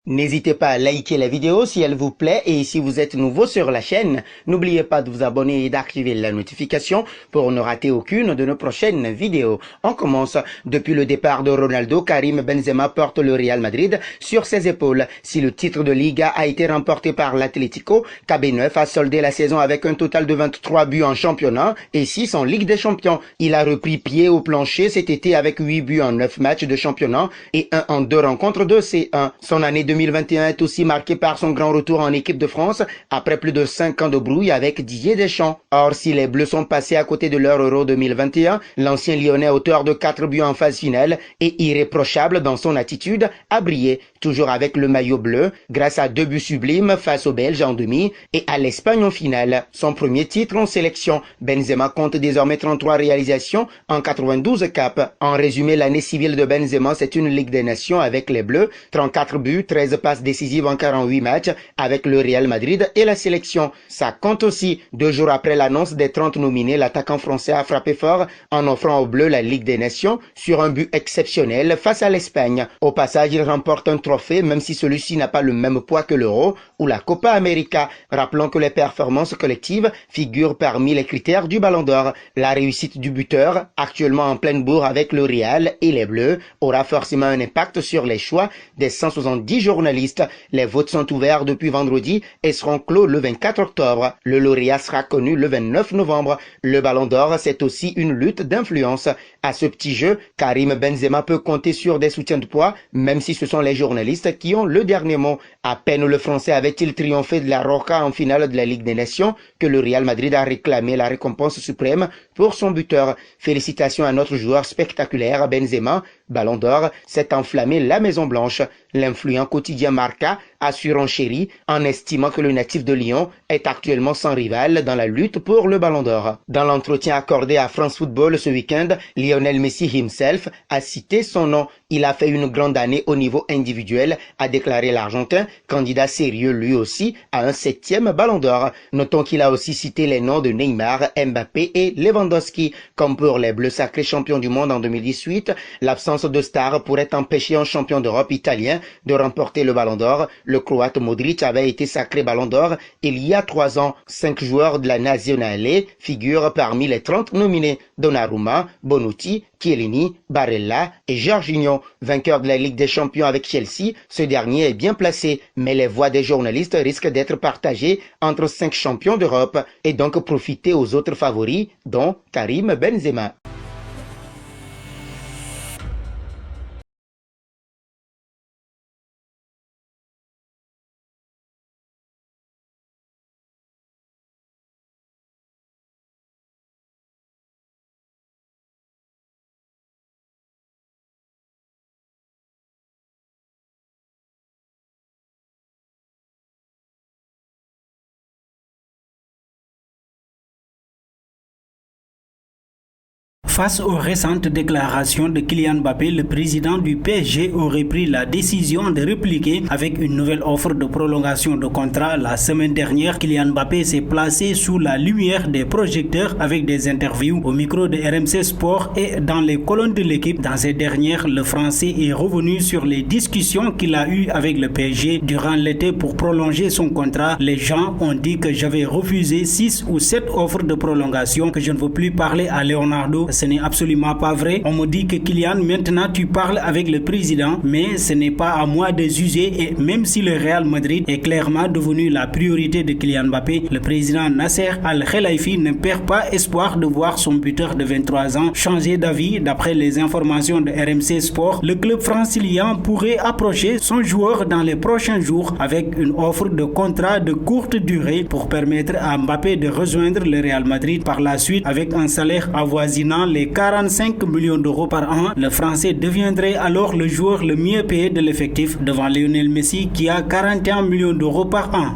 N'hésitez pas à liker la vidéo si elle vous plaît et si vous êtes nouveau sur la chaîne, n'oubliez pas de vous abonner et d'activer la notification pour ne rater aucune de nos prochaines vidéos. On commence. Depuis le départ de Ronaldo, Karim Benzema porte le Real Madrid sur ses épaules. Si le titre de Liga a été remporté par l'Atlético, KB9 a soldé la saison avec un total de 23 buts en championnat et 6 en Ligue des Champions. Il a repris pied au plancher cet été avec 8 buts en 9 matchs de championnat et 1 en 2 rencontres de C1. Son année 2021 est aussi marqué par son grand retour en équipe de France après plus de 5 ans de brouille avec Didier Deschamps. Or, si les Bleus sont passés à côté de leur Euro 2021, l'ancien Lyonnais, auteur de 4 buts en phase finale et irréprochable dans son attitude, a brillé, toujours avec le maillot bleu, grâce à 2 buts sublimes face aux Belges en demi et à l'Espagne en finale. Son premier titre en sélection, Benzema compte désormais 33 réalisations en 92 caps. En résumé, l'année civile de Benzema, c'est une Ligue des Nations avec les Bleus, 34 buts, 13 passes décisives en 48 matchs avec le Real Madrid et la sélection. Ça compte aussi. 2 jours après l'annonce des 30 nominés, l'attaquant français a frappé fort en offrant aux Bleus la Ligue des Nations sur un but exceptionnel face à l'Espagne. Au passage, il remporte un trophée même si celui-ci n'a pas le même poids que l'Euro ou la Copa América. Rappelons que les performances collectives figurent parmi les critères du Ballon d'Or. La réussite du buteur, actuellement en pleine bourre avec le Real et les Bleus, aura forcément un impact sur les choix des 170 journalistes. Les votes sont ouverts depuis vendredi et seront clos le 24 octobre. Le lauréat sera connu le 29 novembre. Le Ballon d'Or, c'est aussi une lutte d'influence. À ce petit jeu, Karim Benzema peut compter sur des soutiens de poids, même si ce sont les journalistes qui ont le dernier mot. À peine le Français avait-il triomphé de la Roca en finale de la Ligue des Nations que le Real Madrid a réclamé la récompense suprême pour son buteur. Félicitations à notre joueur spectaculaire Benzema. Ballon d'Or s'est enflammé la Maison Blanche. L'influent quotidien Marca a surenchéri en estimant que le natif de Lyon est actuellement sans rival dans la lutte pour le Ballon d'Or. Dans l'entretien accordé à France Football ce week-end, Lionel Messi himself a cité son nom. Il a fait une grande année au niveau individuel, a déclaré l'Argentin, candidat sérieux lui aussi à un 7e Ballon d'Or. Notons qu'il a aussi cité les noms de Neymar, Mbappé et Lewandowski. Comme pour les Bleus sacrés champions du monde en 2018, l'absence de stars pourrait empêcher un champion d'Europe italien de remporter le Ballon d'Or. Le Croate Modric avait été sacré Ballon d'Or il y a 3 ans. 5 joueurs de la Nazionale figurent parmi les 30 nominés. Donnarumma, Bonucci, Chiellini, Barella et Jorginho. Vainqueur de la Ligue des Champions avec Chelsea, ce dernier est bien placé, mais les voix des journalistes risquent d'être partagées entre 5 champions d'Europe et donc profiter aux autres favoris, dont Karim Benzema. Face aux récentes déclarations de Kylian Mbappé, le président du PSG aurait pris la décision de répliquer avec une nouvelle offre de prolongation de contrat. La semaine dernière, Kylian Mbappé s'est placé sous la lumière des projecteurs avec des interviews au micro de RMC Sport et dans les colonnes de l'équipe. Dans ces dernières, le Français est revenu sur les discussions qu'il a eues avec le PSG durant l'été pour prolonger son contrat. Les gens ont dit que j'avais refusé 6 ou 7 offres de prolongation, que je ne veux plus parler à Leonardo. Ce n'est absolument pas vrai. On me dit que Kylian, maintenant tu parles avec le président, mais ce n'est pas à moi de juger. Et même si le Real Madrid est clairement devenu la priorité de Kylian Mbappé, le président Nasser Al-Khelaifi ne perd pas espoir de voir son buteur de 23 ans changer d'avis. D'après les informations de RMC Sport, le club francilien pourrait approcher son joueur dans les prochains jours avec une offre de contrat de courte durée pour permettre à Mbappé de rejoindre le Real Madrid par la suite avec un salaire avoisinant les 45 millions d'euros par an. Le Français deviendrait alors le joueur le mieux payé de l'effectif devant Lionel Messi qui a 41 millions d'euros par an.